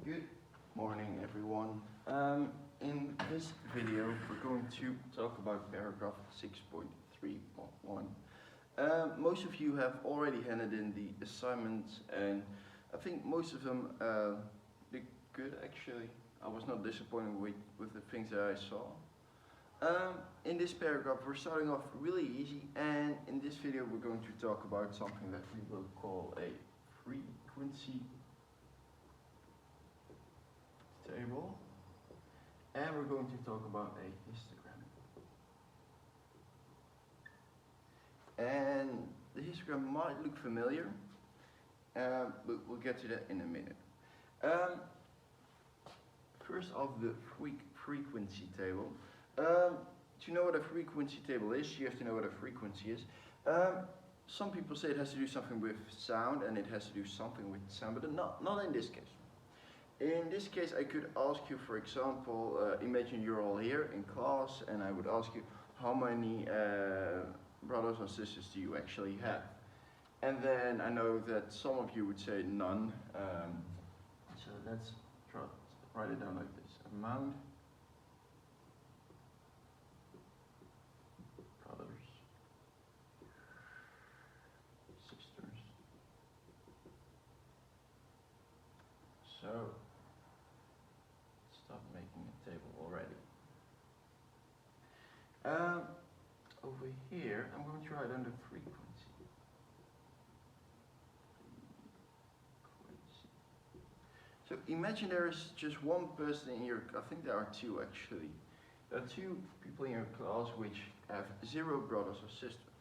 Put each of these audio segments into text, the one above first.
Good morning, everyone. In this video, we're going to talk about paragraph 6.3.1. Most of you have already handed in the assignments, and I think most of them did good actually. I was not disappointed with the things that I saw. In this paragraph, we're starting off really easy, and in this video, we're going to talk about something that we will call a frequency table, and we're going to talk about a histogram. And the histogram might look familiar, but we'll get to that in a minute. First off, the frequency table. To know what a frequency table is, you have to know what a frequency is. Some people say it has to do something with sound, and it has to do something with sound, but not in this case. In this case, I could ask you, for example, imagine you're all here in class, and I would ask you, how many brothers or sisters do you actually have? And then I know that some of you would say none. So let's write it down like this. Amount brothers, sisters. So stop making a table already. Over here, I'm going to write under frequency. So imagine there is just one person in your, I think there are two actually. There are two people in your class which have 0 brothers or sisters.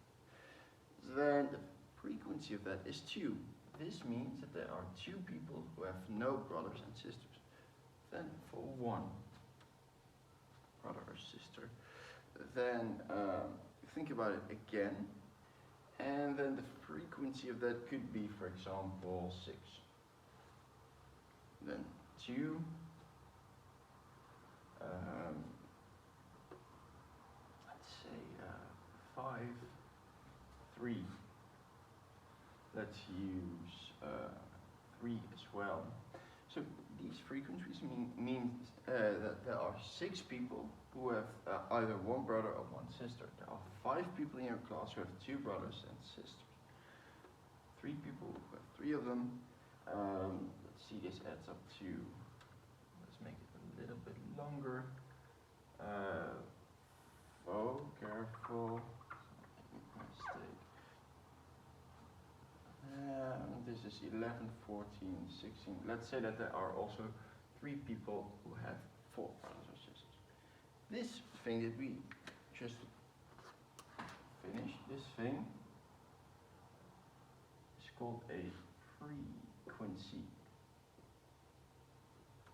Then the frequency of that is 2. This means that there are 2 people who have no brothers and sisters. Then for 1 brother or sister, then think about it again, and then the frequency of that could be, for example, 6. Then 2, let's say 5, 3. Let's use 3 as well. So these frequencies mean that there are 6 people who have either 1 brother or 1 sister. There are 5 people in your class who have 2 brothers and sisters. 3 people who have 3 of them. Let's see, this adds up to, let's make it a little bit longer. Oh, careful, mistake. This is 11, 14, 16. Let's say that there are also 3 people who have 4 brothers or sisters. This thing that we just finished, this thing, is called a frequency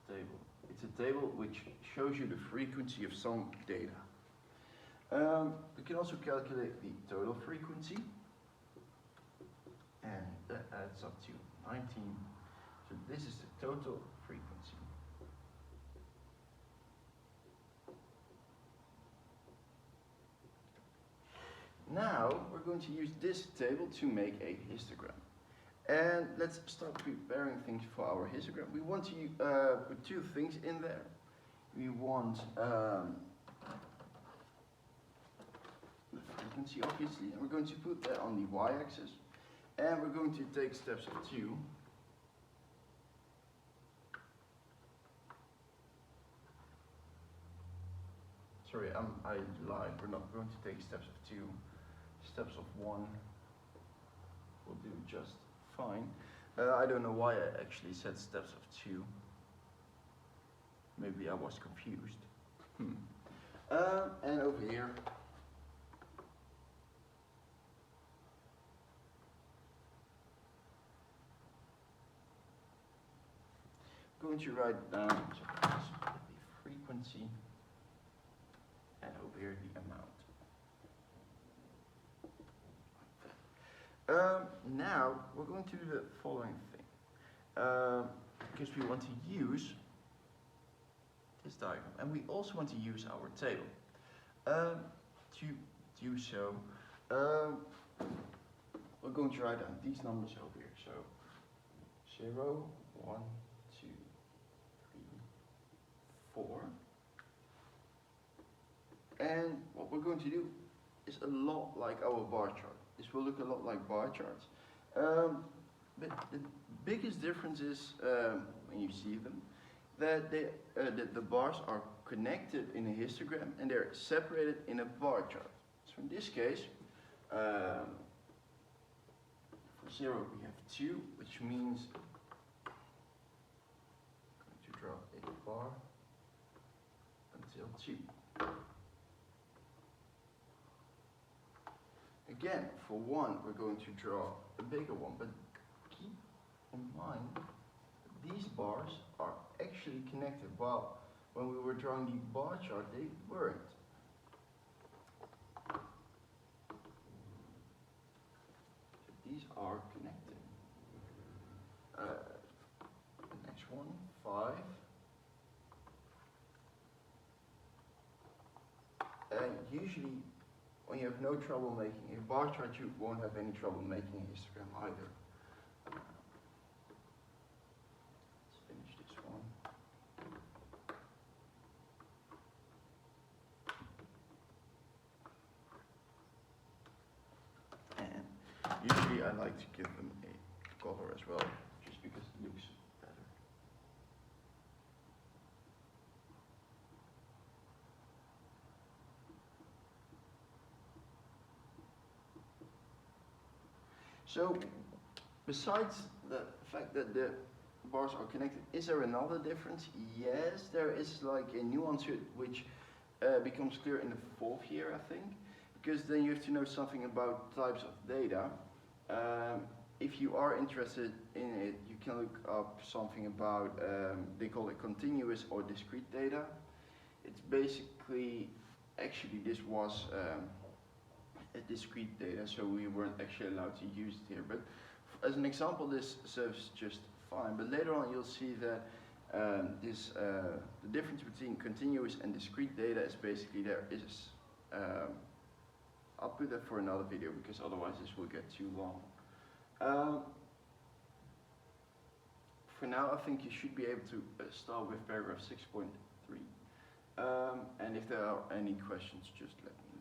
table. It's a table which shows you the frequency of some data. We can also calculate the total frequency, and that adds up to 19. So this is the total frequency. Now we're going to use this table to make a histogram. And let's start preparing things for our histogram. We want to put 2 things in there. We want the frequency, obviously, and we're going to put that on the y-axis. And we're going to take steps of 2. Sorry, I lied. We're not going to take steps of 2. Steps of 1 will do just fine. I don't know why I actually said steps of 2. Maybe I was confused. And over here, I'm going to write down the frequency, and over here the amount. Now we're going to do the following thing, because we want to use this diagram, and we also want to use our table. To do so, we're going to write down these numbers over here. So 0, 1, 2, And what we're going to do is a lot like our bar chart. This will look a lot like bar charts. But the biggest difference is, when you see them, that the bars are connected in a histogram and they're separated in a bar chart. So in this case, for 0 we have 2, which means I'm going to draw a bar until 2. Again, for 1 we're going to draw a bigger one, but keep in mind that these bars are actually connected, while when we were drawing the bar chart they weren't. So these are connected. The next one, 5. And usually when you have no trouble making a bar chart, you won't have any trouble making a histogram either. Let's finish this one. And usually I like to give them a color as well, just because it looks better. So, besides the fact that the bars are connected, is there another difference? Yes, there is like a nuance which becomes clear in the 4th year, I think, because then you have to know something about types of data. If you are interested in it, you can look up something about, they call it continuous or discrete data. It's basically, actually this was a discrete data, so we weren't actually allowed to use it here. But as an example, this serves just fine. But later on, you'll see that the difference between continuous and discrete data is basically there is. I'll put that for another video because otherwise this will get too long. For now, I think you should be able to start with paragraph 6.3. And if there are any questions, just let me know.